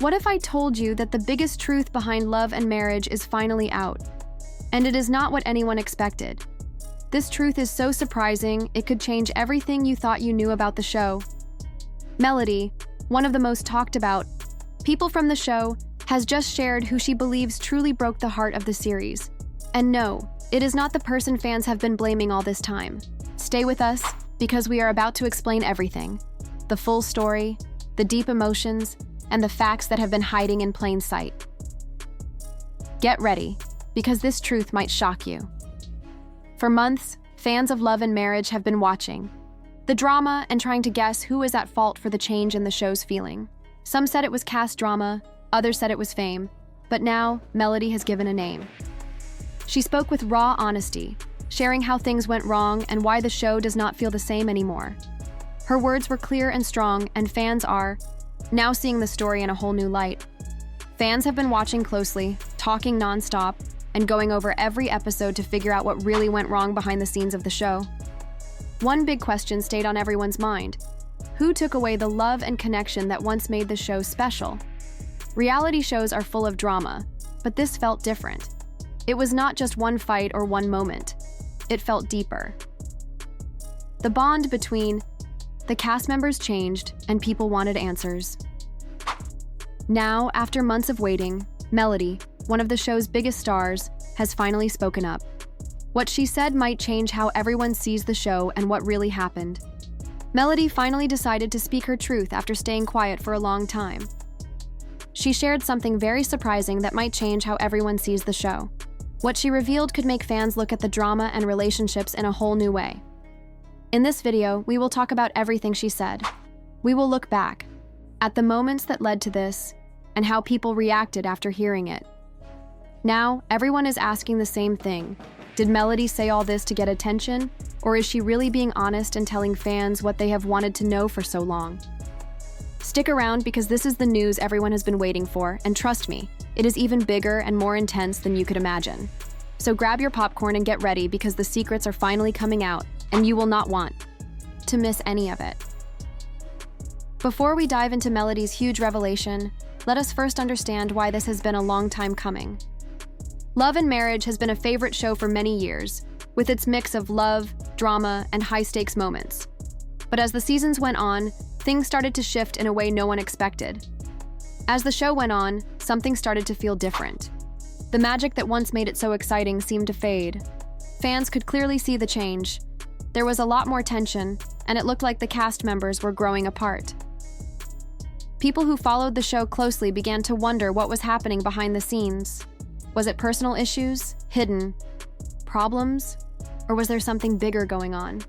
What if I told you that the biggest truth behind love and marriage is finally out? And it is not what anyone expected. This truth is so surprising, it could change everything you thought you knew about the show. Melody, one of the most talked about people from the show, has just shared who she believes truly broke the heart of the series. And no, it is not the person fans have been blaming all this time. Stay with us, because we are about to explain everything. The full story, the deep emotions, and the facts that have been hiding in plain sight. Get ready, because this truth might shock you. For months, fans of Love and Marriage have been watching the drama and trying to guess who is at fault for the change in the show's feeling. Some said it was cast drama, others said it was fame, but now Melody has given a name. She spoke with raw honesty, sharing how things went wrong and why the show does not feel the same anymore. Her words were clear and strong, and fans are now seeing the story in a whole new light. Fans have been watching closely, talking nonstop, and going over every episode to figure out what really went wrong behind the scenes of the show. One big question stayed on everyone's mind. Who took away the love and connection that once made the show special? Reality shows are full of drama, but this felt different. It was not just one fight or one moment. It felt deeper. The bond between the cast members changed, and people wanted answers. Now, after months of waiting, Melody, one of the show's biggest stars, has finally spoken up. What she said might change how everyone sees the show and what really happened. Melody finally decided to speak her truth after staying quiet for a long time. She shared something very surprising that might change how everyone sees the show. What she revealed could make fans look at the drama and relationships in a whole new way. In this video, we will talk about everything she said. We will look back at the moments that led to this and how people reacted after hearing it. Now, everyone is asking the same thing. Did Melody say all this to get attention, or is she really being honest and telling fans what they have wanted to know for so long? Stick around, because this is the news everyone has been waiting for, and trust me, it is even bigger and more intense than you could imagine. So grab your popcorn and get ready, because the secrets are finally coming out, and you will not want to miss any of it. Before we dive into Melody's huge revelation, let us first understand why this has been a long time coming. Love and Marriage has been a favorite show for many years, with its mix of love, drama, and high-stakes moments. But as the seasons went on, things started to shift in a way no one expected. As the show went on, something started to feel different. The magic that once made it so exciting seemed to fade. Fans could clearly see the change. There was a lot more tension, and it looked like the cast members were growing apart. People who followed the show closely began to wonder what was happening behind the scenes. Was it personal issues, hidden problems, or was there something bigger going on?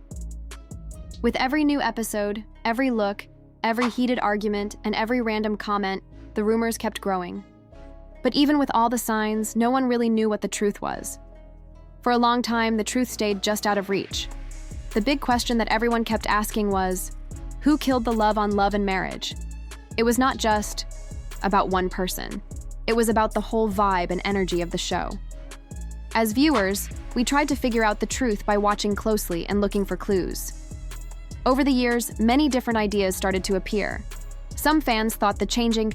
With every new episode, every look, every heated argument, and every random comment, the rumors kept growing. But even with all the signs, no one really knew what the truth was. For a long time, the truth stayed just out of reach. The big question that everyone kept asking was, who killed the love on Love and Marriage? It was not just about one person. It was about the whole vibe and energy of the show. As viewers, we tried to figure out the truth by watching closely and looking for clues. Over the years, many different ideas started to appear. Some fans thought the changing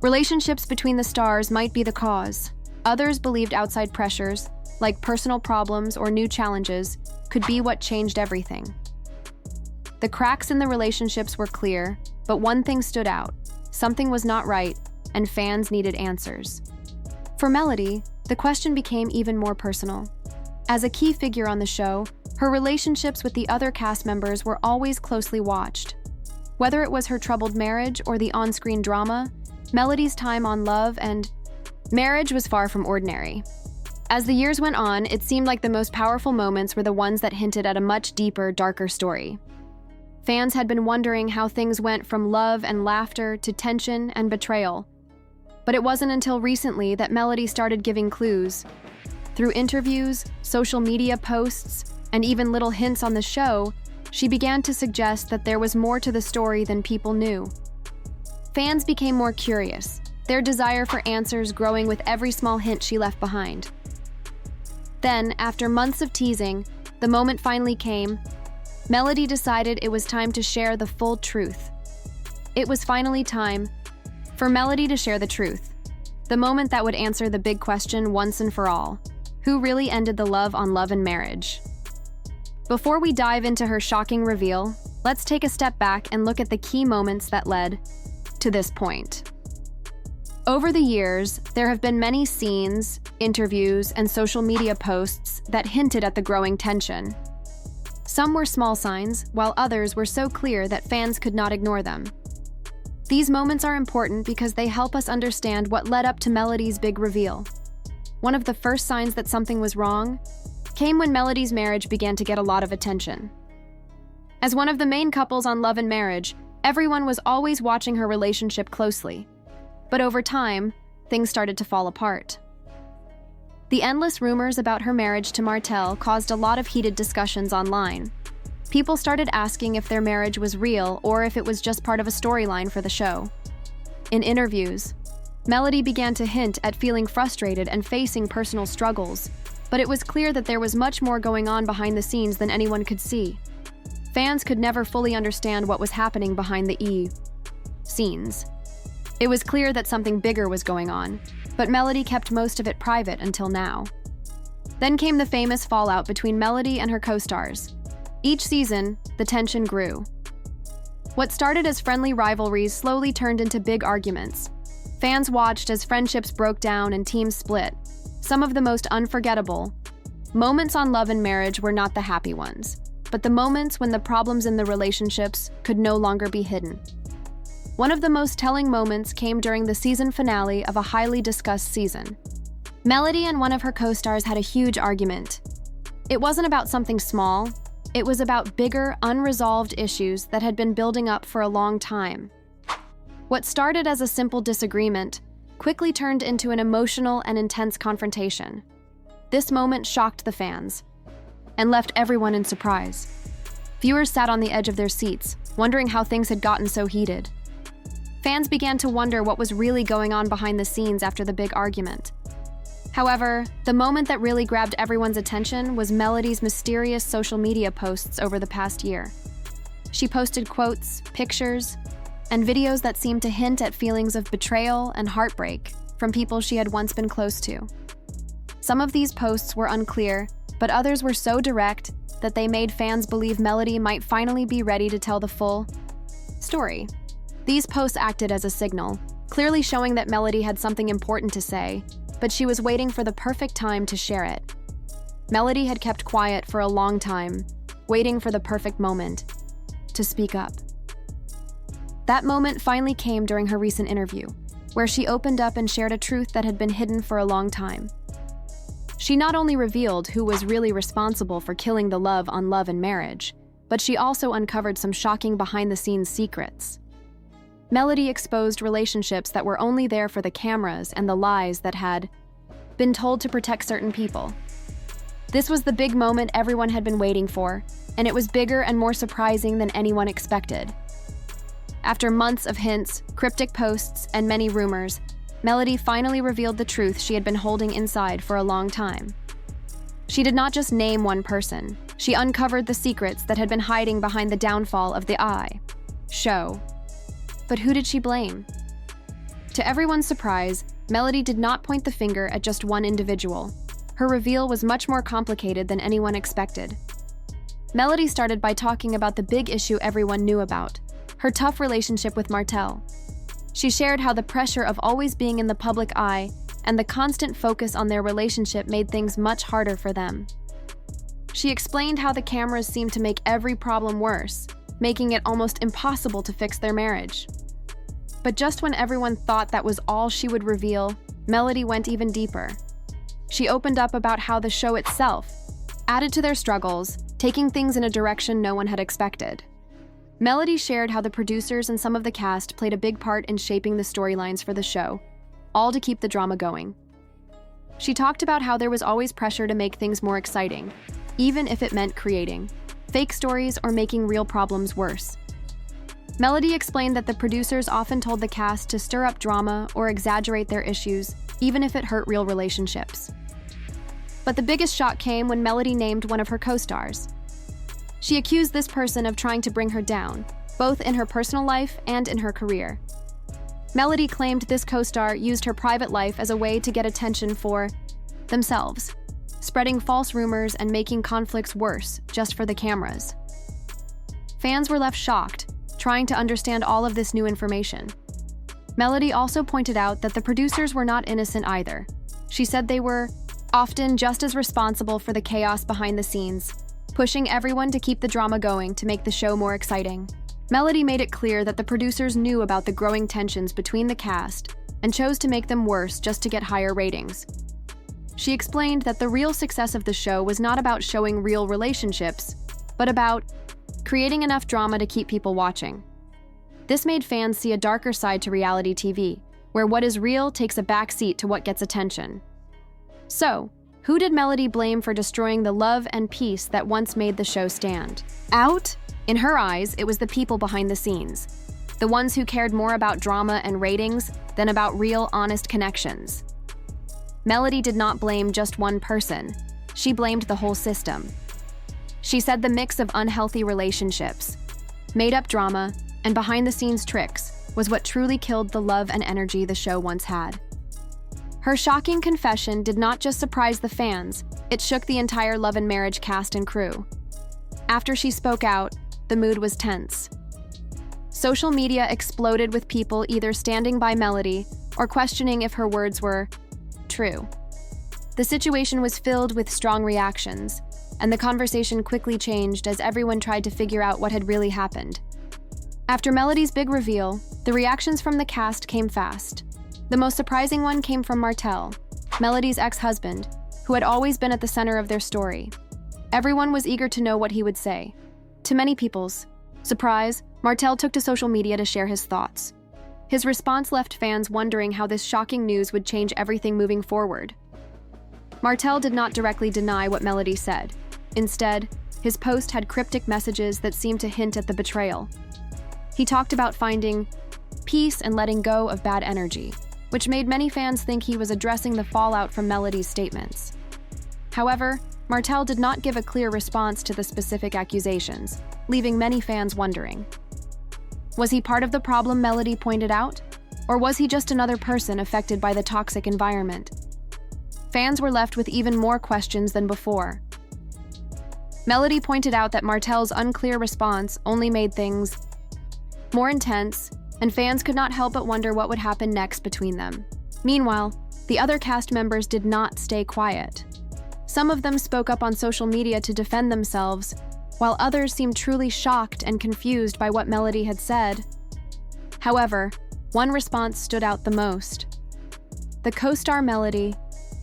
relationships between the stars might be the cause. Others believed outside pressures, like personal problems or new challenges, could be what changed everything. The cracks in the relationships were clear, but one thing stood out. Something was not right, and fans needed answers. For Melody, the question became even more personal. As a key figure on the show, her relationships with the other cast members were always closely watched. Whether it was her troubled marriage or the on-screen drama, Melody's time on Love and Marriage was far from ordinary. As the years went on, it seemed like the most powerful moments were the ones that hinted at a much deeper, darker story. Fans had been wondering how things went from love and laughter to tension and betrayal. But it wasn't until recently that Melody started giving clues. Through interviews, social media posts, and even little hints on the show, she began to suggest that there was more to the story than people knew. Fans became more curious, their desire for answers growing with every small hint she left behind. Then, after months of teasing, the moment finally came. Melody decided it was time to share the full truth. It was finally time for Melody to share the truth, the moment that would answer the big question once and for all: who really ended the love on Love and Marriage? Before we dive into her shocking reveal, let's take a step back and look at the key moments that led to this point. Over the years, there have been many scenes, interviews, and social media posts that hinted at the growing tension. Some were small signs, while others were so clear that fans could not ignore them. These moments are important because they help us understand what led up to Melody's big reveal. One of the first signs that something was wrong came when Melody's marriage began to get a lot of attention. As one of the main couples on Love and Marriage, everyone was always watching her relationship closely. But over time, things started to fall apart. The endless rumors about her marriage to Martell caused a lot of heated discussions online. People started asking if their marriage was real or if it was just part of a storyline for the show. In interviews, Melody began to hint at feeling frustrated and facing personal struggles, but it was clear that there was much more going on behind the scenes than anyone could see. Fans could never fully understand what was happening behind the scenes. It was clear that something bigger was going on, but Melody kept most of it private until now. Then came the famous fallout between Melody and her co-stars. Each season, the tension grew. What started as friendly rivalries slowly turned into big arguments. Fans watched as friendships broke down and teams split. Some of the most unforgettable moments on Love and Marriage were not the happy ones, but the moments when the problems in the relationships could no longer be hidden. One of the most telling moments came during the season finale of a highly discussed season. Melody and one of her co-stars had a huge argument. It wasn't about something small, it was about bigger, unresolved issues that had been building up for a long time. What started as a simple disagreement quickly turned into an emotional and intense confrontation. This moment shocked the fans and left everyone in surprise. Viewers sat on the edge of their seats, wondering how things had gotten so heated. Fans began to wonder what was really going on behind the scenes after the big argument. However, the moment that really grabbed everyone's attention was Melody's mysterious social media posts over the past year. She posted quotes, pictures, and videos that seemed to hint at feelings of betrayal and heartbreak from people she had once been close to. Some of these posts were unclear, but others were so direct that they made fans believe Melody might finally be ready to tell the full story. These posts acted as a signal, clearly showing that Melody had something important to say, but she was waiting for the perfect time to share it. Melody had kept quiet for a long time, waiting for the perfect moment to speak up. That moment finally came during her recent interview, where she opened up and shared a truth that had been hidden for a long time. She not only revealed who was really responsible for killing the love on Love and Marriage, but she also uncovered some shocking behind-the-scenes secrets. Melody exposed relationships that were only there for the cameras and the lies that had been told to protect certain people. This was the big moment everyone had been waiting for, and it was bigger and more surprising than anyone expected. After months of hints, cryptic posts, and many rumors, Melody finally revealed the truth she had been holding inside for a long time. She did not just name one person, she uncovered the secrets that had been hiding behind the downfall of the show. But who did she blame? To everyone's surprise, Melody did not point the finger at just one individual. Her reveal was much more complicated than anyone expected. Melody started by talking about the big issue everyone knew about: her tough relationship with Martell. She shared how the pressure of always being in the public eye and the constant focus on their relationship made things much harder for them. She explained how the cameras seemed to make every problem worse, making it almost impossible to fix their marriage. But just when everyone thought that was all she would reveal, Melody went even deeper. She opened up about how the show itself added to their struggles, taking things in a direction no one had expected. Melody shared how the producers and some of the cast played a big part in shaping the storylines for the show, all to keep the drama going. She talked about how there was always pressure to make things more exciting, even if it meant creating fake stories or making real problems worse. Melody explained that the producers often told the cast to stir up drama or exaggerate their issues, even if it hurt real relationships. But the biggest shock came when Melody named one of her co-stars. She accused this person of trying to bring her down, both in her personal life and in her career. Melody claimed this co-star used her private life as a way to get attention for themselves, spreading false rumors and making conflicts worse just for the cameras. Fans were left shocked, trying to understand all of this new information. Melody also pointed out that the producers were not innocent either. She said they were often just as responsible for the chaos behind the scenes, pushing everyone to keep the drama going to make the show more exciting. Melody made it clear that the producers knew about the growing tensions between the cast and chose to make them worse just to get higher ratings. She explained that the real success of the show was not about showing real relationships, but about creating enough drama to keep people watching. This made fans see a darker side to reality TV, where what is real takes a backseat to what gets attention. So, who did Melody blame for destroying the love and peace that once made the show stand out? In her eyes, it was the people behind the scenes, the ones who cared more about drama and ratings than about real, honest connections. Melody did not blame just one person. She blamed the whole system. She said the mix of unhealthy relationships, made-up drama, and behind-the-scenes tricks was what truly killed the love and energy the show once had. Her shocking confession did not just surprise the fans, it shook the entire Love and Marriage cast and crew. After she spoke out, the mood was tense. Social media exploded with people either standing by Melody or questioning if her words were true. The situation was filled with strong reactions, and the conversation quickly changed as everyone tried to figure out what had really happened. After Melody's big reveal, the reactions from the cast came fast. The most surprising one came from Martell, Melody's ex-husband, who had always been at the center of their story. Everyone was eager to know what he would say. To many people's surprise, Martell took to social media to share his thoughts. His response left fans wondering how this shocking news would change everything moving forward. Martell did not directly deny what Melody said. Instead, his post had cryptic messages that seemed to hint at the betrayal. He talked about finding peace and letting go of bad energy, which made many fans think he was addressing the fallout from Melody's statements. However, Martell did not give a clear response to the specific accusations, leaving many fans wondering. Was he part of the problem Melody pointed out? Or was he just another person affected by the toxic environment? Fans were left with even more questions than before. Melody pointed out that Martell's unclear response only made things more intense, and fans could not help but wonder what would happen next between them. Meanwhile, the other cast members did not stay quiet. Some of them spoke up on social media to defend themselves, while others seemed truly shocked and confused by what Melody had said. However, one response stood out the most. The co-star Melody,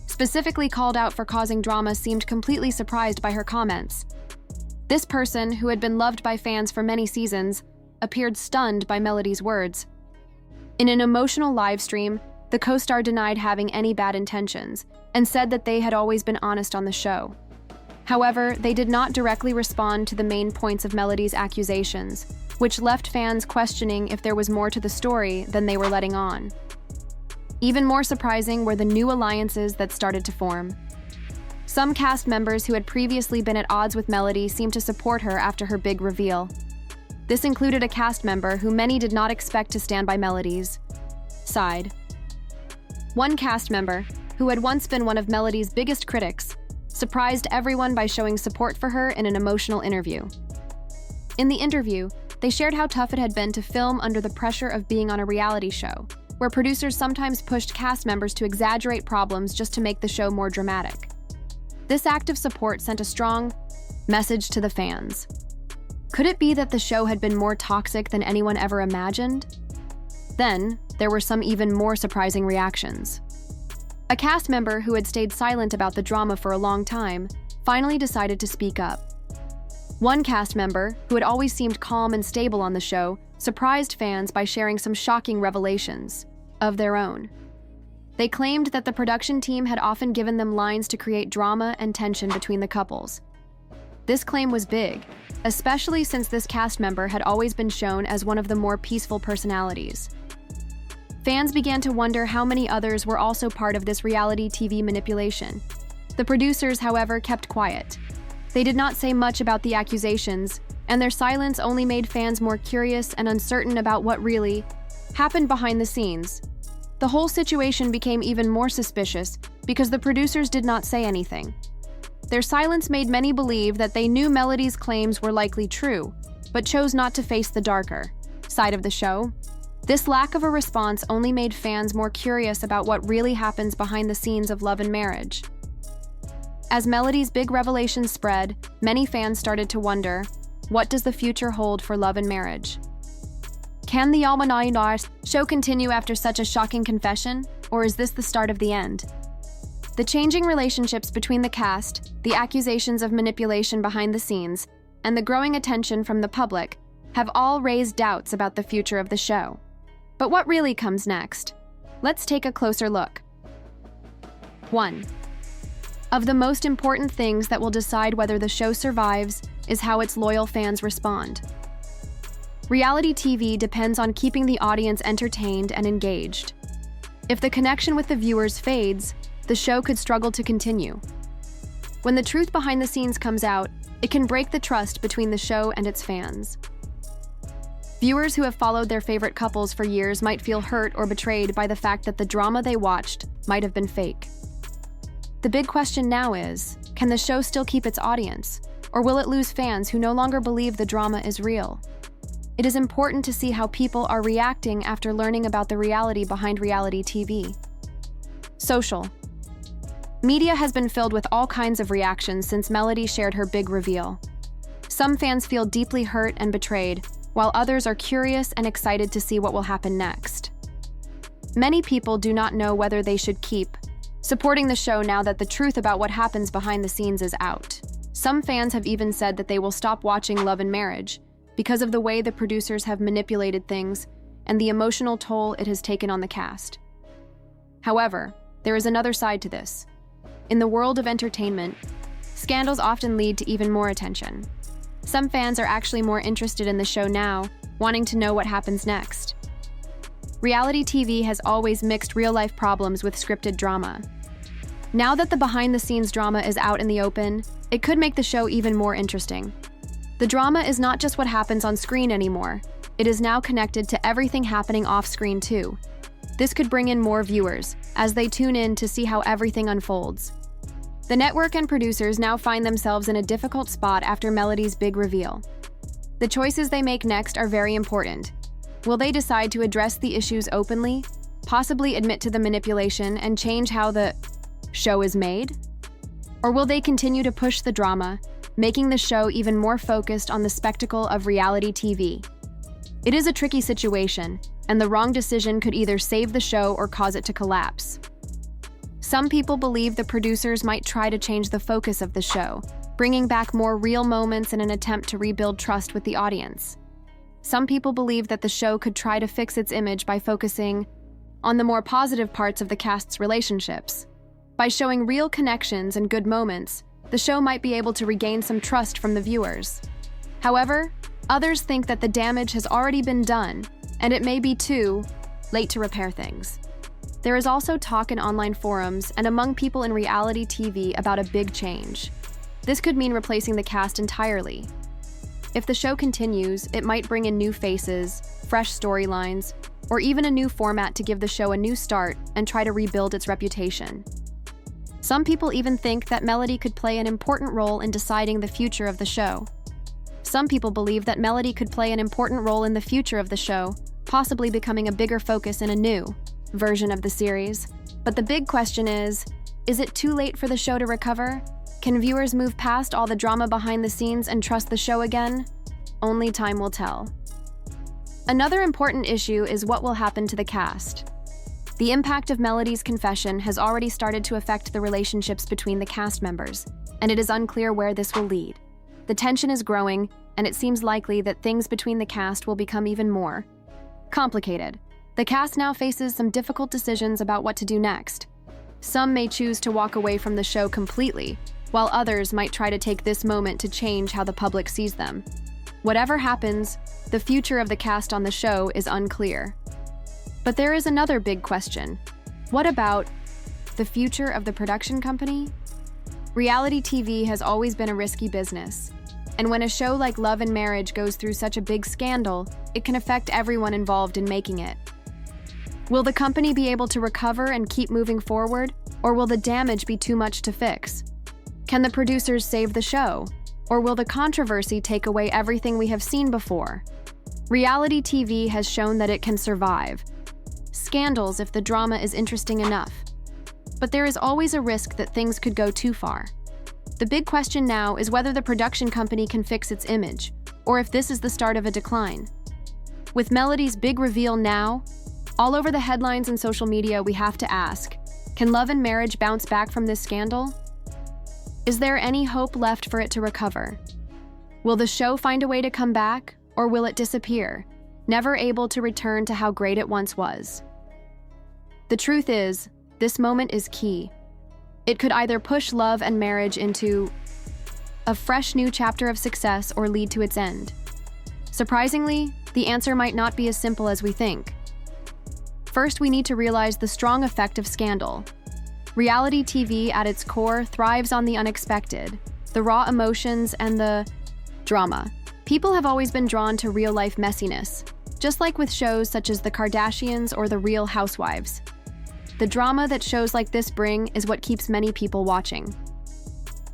specifically called out for causing drama, seemed completely surprised by her comments. This person, who had been loved by fans for many seasons, appeared stunned by Melody's words. In an emotional live stream, the co-star denied having any bad intentions and said that they had always been honest on the show. However, they did not directly respond to the main points of Melody's accusations, which left fans questioning if there was more to the story than they were letting on. Even more surprising were the new alliances that started to form. Some cast members who had previously been at odds with Melody seemed to support her after her big reveal. This included a cast member who many did not expect to stand by Melody's side. One cast member, who had once been one of Melody's biggest critics, surprised everyone by showing support for her in an emotional interview. In the interview, they shared how tough it had been to film under the pressure of being on a reality show, where producers sometimes pushed cast members to exaggerate problems just to make the show more dramatic. This act of support sent a strong message to the fans. Could it be that the show had been more toxic than anyone ever imagined? Then, there were some even more surprising reactions. A cast member who had stayed silent about the drama for a long time finally decided to speak up. One cast member, who had always seemed calm and stable on the show, surprised fans by sharing some shocking revelations of their own. They claimed that the production team had often given them lines to create drama and tension between the couples. This claim was big, especially since this cast member had always been shown as one of the more peaceful personalities. Fans began to wonder how many others were also part of this reality TV manipulation. The producers, however, kept quiet. They did not say much about the accusations, and their silence only made fans more curious and uncertain about what really happened behind the scenes. The whole situation became even more suspicious because the producers did not say anything. Their silence made many believe that they knew Melody's claims were likely true, but chose not to face the darker side of the show. This lack of a response only made fans more curious about what really happens behind the scenes of Love and Marriage. As Melody's big revelations spread, many fans started to wonder, what does the future hold for Love and Marriage? Can the unraveled show continue after such a shocking confession, or is this the start of the end? The changing relationships between the cast, the accusations of manipulation behind the scenes, and the growing attention from the public have all raised doubts about the future of the show. But what really comes next? Let's take a closer look. 1. Of the most important things that will decide whether the show survives is how its loyal fans respond. Reality TV depends on keeping the audience entertained and engaged. If the connection with the viewers fades, the show could struggle to continue. When the truth behind the scenes comes out, it can break the trust between the show and its fans. Viewers who have followed their favorite couples for years might feel hurt or betrayed by the fact that the drama they watched might have been fake. The big question now is, can the show still keep its audience, or will it lose fans who no longer believe the drama is real? It is important to see how people are reacting after learning about the reality behind reality TV. Social. Media has been filled with all kinds of reactions since Melody shared her big reveal. Some fans feel deeply hurt and betrayed, while others are curious and excited to see what will happen next. Many people do not know whether they should keep supporting the show now that the truth about what happens behind the scenes is out. Some fans have even said that they will stop watching Love and Marriage because of the way the producers have manipulated things and the emotional toll it has taken on the cast. However, there is another side to this. In the world of entertainment, scandals often lead to even more attention. Some fans are actually more interested in the show now, wanting to know what happens next. Reality TV has always mixed real-life problems with scripted drama. Now that the behind-the-scenes drama is out in the open, it could make the show even more interesting. The drama is not just what happens on screen anymore. It is now connected to everything happening off-screen too. This could bring in more viewers, as they tune in to see how everything unfolds. The network and producers now find themselves in a difficult spot after Melody's big reveal. The choices they make next are very important. Will they decide to address the issues openly, possibly admit to the manipulation and change how the show is made? Or will they continue to push the drama, making the show even more focused on the spectacle of reality TV? It is a tricky situation, and the wrong decision could either save the show or cause it to collapse. Some people believe the producers might try to change the focus of the show, bringing back more real moments in an attempt to rebuild trust with the audience. Some people believe that the show could try to fix its image by focusing on the more positive parts of the cast's relationships. By showing real connections and good moments, the show might be able to regain some trust from the viewers. However, others think that the damage has already been done, and it may be too late to repair things. There is also talk in online forums and among people in reality TV about a big change. This could mean replacing the cast entirely. If the show continues, it might bring in new faces, fresh storylines, or even a new format to give the show a new start and try to rebuild its reputation. Some people even think that Melody could play an important role in deciding the future of the show. Some people believe that Melody could play an important role in the future of the show, possibly becoming a bigger focus in a new version of the series. But the big question is it too late for the show to recover? Can viewers move past all the drama behind the scenes and trust the show again? Only time will tell. Another important issue is what will happen to the cast. The impact of Melody's confession has already started to affect the relationships between the cast members, and it is unclear where this will lead. The tension is growing, and it seems likely that things between the cast will become even more complicated. The cast now faces some difficult decisions about what to do next. Some may choose to walk away from the show completely, while others might try to take this moment to change how the public sees them. Whatever happens, the future of the cast on the show is unclear. But there is another big question. What about the future of the production company? Reality TV has always been a risky business, and when a show like Love and Marriage goes through such a big scandal, it can affect everyone involved in making it. Will the company be able to recover and keep moving forward, or will the damage be too much to fix? Can the producers save the show, or will the controversy take away everything we have seen before? Reality TV has shown that it can survive scandals if the drama is interesting enough. But there is always a risk that things could go too far. The big question now is whether the production company can fix its image, or if this is the start of a decline. With Melody's big reveal now, all over the headlines and social media, we have to ask, can Love and Marriage bounce back from this scandal? Is there any hope left for it to recover? Will the show find a way to come back, or will it disappear, never able to return to how great it once was? The truth is, this moment is key. It could either push Love and Marriage into a fresh new chapter of success or lead to its end. Surprisingly, the answer might not be as simple as we think. First, we need to realize the strong effect of scandal. Reality TV at its core thrives on the unexpected, the raw emotions, and the drama. People have always been drawn to real-life messiness, just like with shows such as The Kardashians or The Real Housewives. The drama that shows like this bring is what keeps many people watching.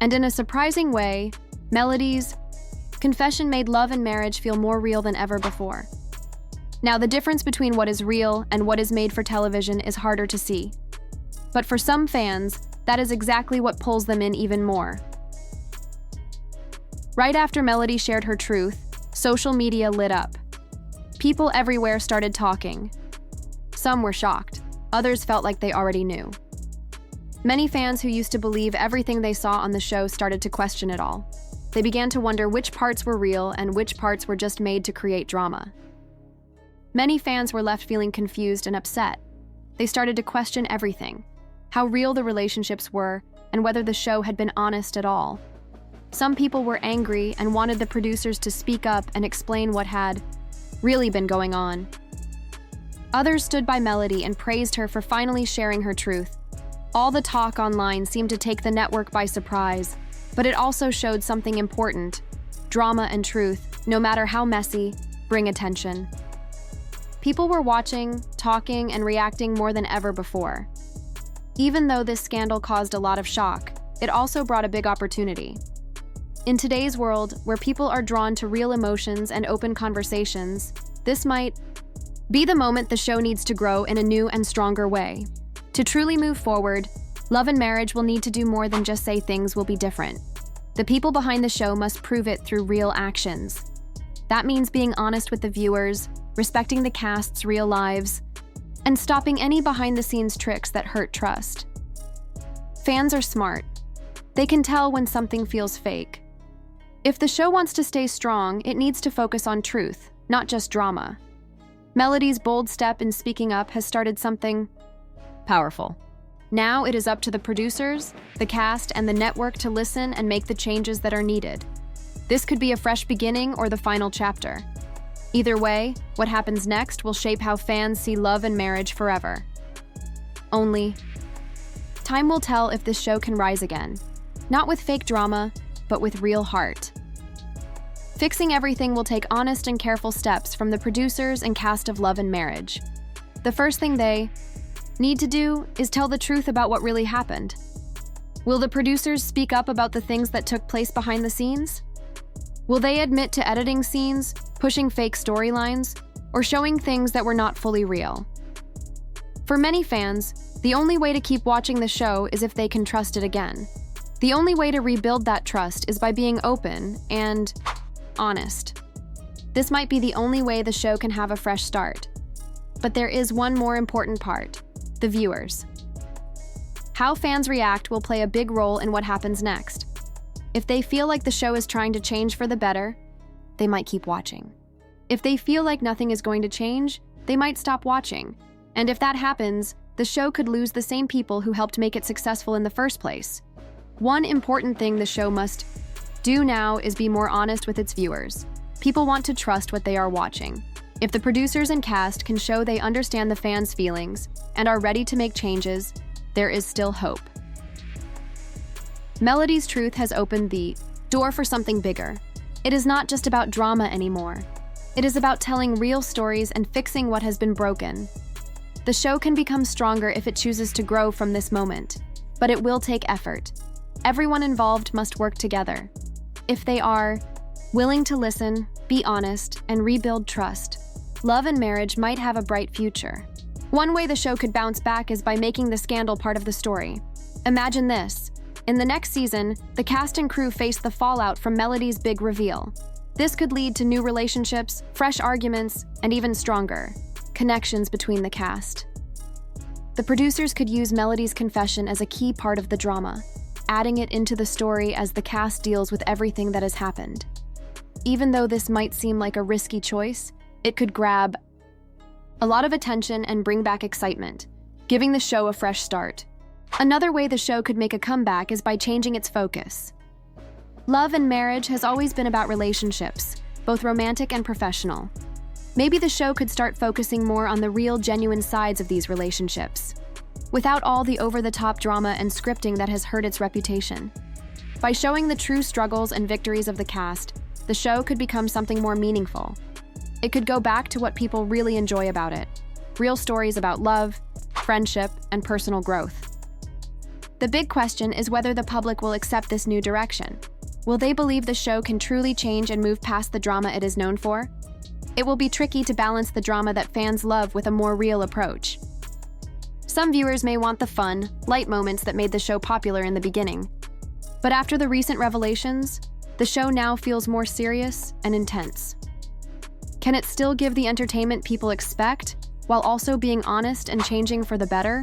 And in a surprising way, Melody's confession made Love and Marriage feel more real than ever before. Now, the difference between what is real and what is made for television is harder to see. But for some fans, that is exactly what pulls them in even more. Right after Melody shared her truth, social media lit up. People everywhere started talking. Some were shocked, others felt like they already knew. Many fans who used to believe everything they saw on the show started to question it all. They began to wonder which parts were real and which parts were just made to create drama. Many fans were left feeling confused and upset. They started to question everything, how real the relationships were, and whether the show had been honest at all. Some people were angry and wanted the producers to speak up and explain what had really been going on. Others stood by Melody and praised her for finally sharing her truth. All the talk online seemed to take the network by surprise, but it also showed something important. Drama and truth, no matter how messy, bring attention. People were watching, talking, and reacting more than ever before. Even though this scandal caused a lot of shock, it also brought a big opportunity. In today's world, where people are drawn to real emotions and open conversations, this might be the moment the show needs to grow in a new and stronger way. To truly move forward, Love and Marriage will need to do more than just say things will be different. The people behind the show must prove it through real actions. That means being honest with the viewers, respecting the cast's real lives, and stopping any behind-the-scenes tricks that hurt trust. Fans are smart. They can tell when something feels fake. If the show wants to stay strong, it needs to focus on truth, not just drama. Melody's bold step in speaking up has started something powerful. Now it is up to the producers, the cast, and the network to listen and make the changes that are needed. This could be a fresh beginning or the final chapter. Either way, what happens next will shape how fans see Love and Marriage forever. Only time will tell if this show can rise again. Not with fake drama, but with real heart. Fixing everything will take honest and careful steps from the producers and cast of Love and Marriage. The first thing they need to do is tell the truth about what really happened. Will the producers speak up about the things that took place behind the scenes? Will they admit to editing scenes, pushing fake storylines, or showing things that were not fully real? For many fans, the only way to keep watching the show is if they can trust it again. The only way to rebuild that trust is by being open and honest. This might be the only way the show can have a fresh start. But there is one more important part: the viewers. How fans react will play a big role in what happens next. If they feel like the show is trying to change for the better, they might keep watching. If they feel like nothing is going to change, they might stop watching. And if that happens, the show could lose the same people who helped make it successful in the first place. One important thing the show must do now is be more honest with its viewers. People want to trust what they are watching. If the producers and cast can show they understand the fans' feelings and are ready to make changes, there is still hope. Melody's truth has opened the door for something bigger. It is not just about drama anymore. It is about telling real stories and fixing what has been broken. The show can become stronger if it chooses to grow from this moment, but it will take effort. Everyone involved must work together. If they are willing to listen, be honest, and rebuild trust, love and marriage might have a bright future. One way the show could bounce back is by making the scandal part of the story. Imagine this. In the next season, the cast and crew face the fallout from Melody's big reveal. This could lead to new relationships, fresh arguments, and even stronger connections between the cast. The producers could use Melody's confession as a key part of the drama, adding it into the story as the cast deals with everything that has happened. Even though this might seem like a risky choice, it could grab a lot of attention and bring back excitement, giving the show a fresh start. Another way the show could make a comeback is by changing its focus. Love and marriage has always been about relationships, both romantic and professional. Maybe the show could start focusing more on the real, genuine sides of these relationships, without all the over-the-top drama and scripting that has hurt its reputation. By showing the true struggles and victories of the cast, the show could become something more meaningful. It could go back to what people really enjoy about it: real stories about love, friendship, and personal growth. The big question is whether the public will accept this new direction. Will they believe the show can truly change and move past the drama it is known for? It will be tricky to balance the drama that fans love with a more real approach. Some viewers may want the fun, light moments that made the show popular in the beginning. But after the recent revelations, the show now feels more serious and intense. Can it still give the entertainment people expect, while also being honest and changing for the better?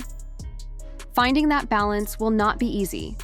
Finding that balance will not be easy,